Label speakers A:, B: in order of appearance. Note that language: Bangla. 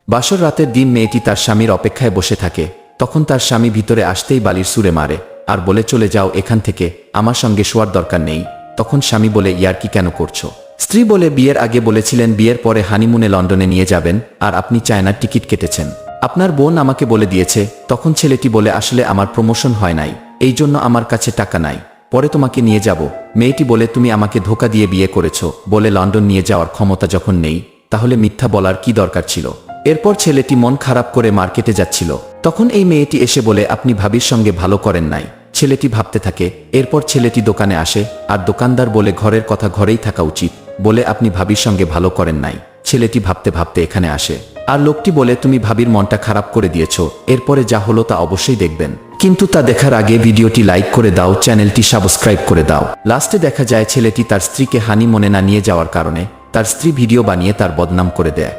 A: বাসর রাতের দিন মেয়েটি তার স্বামীর অপেক্ষায় বসে থাকে। তখন তার স্বামী ভিতরে আসতেই বালির সুরে মারে আর বলে, চলে যাও এখান থেকে, আমার সঙ্গে শোয়ার দরকার নেই। তখন স্বামী বলে, ইয়ার কি কেন করছো? স্ত্রী বলে, বিয়ের আগে বলেছিলেন বিয়ের পরে হানিমুনে লন্ডনে নিয়ে যাবেন, আর আপনি চায়নার টিকিট কেটেছেন। আপনার বোন আমাকে বলে দিয়েছে। তখন ছেলেটি বলে, আসলে আমার প্রমোশন হয় নাই, এই জন্য আমার কাছে টাকা নাই, পরে তোমাকে নিয়ে যাব। মেয়েটি বলে, তুমি আমাকে ধোকা দিয়ে বিয়ে করেছো, বলে লন্ডন নিয়ে যাওয়ার ক্ষমতা যখন নেই তাহলে মিথ্যা বলার কি দরকার ছিল? এরপর ছেলেটি মন খারাপ করে মার্কেটে যাচ্ছিল। তখন এই মেয়েটি এসে বলে, আপনি ভাবির সঙ্গে ভালো করেন নাই। ছেলেটি ভাবতে থাকে। এরপর ছেলেটি দোকানে আসে আর দোকানদার বলে, ঘরের কথা ঘরেই থাকা উচিত, বলে আপনি ভাবির সঙ্গে ভালো করেন নাই। ছেলেটি ভাবতে ভাবতে এখানে আসে আর লোকটি বলে, তুমি ভাবির মনটা খারাপ করে দিয়েছো, এরপরে যা হলো তা অবশ্যই দেখবেন, কিন্তু তা দেখার আগে ভিডিওটি লাইক করে দাও, চ্যানেলটি সাবস্ক্রাইব করে দাও। লাস্টে দেখা যায় ছেলেটি তার স্ত্রীকে হানিমুনে না নিয়ে যাওয়ার কারণে তার স্ত্রী ভিডিও বানিয়ে তার বদনাম করে দেয়।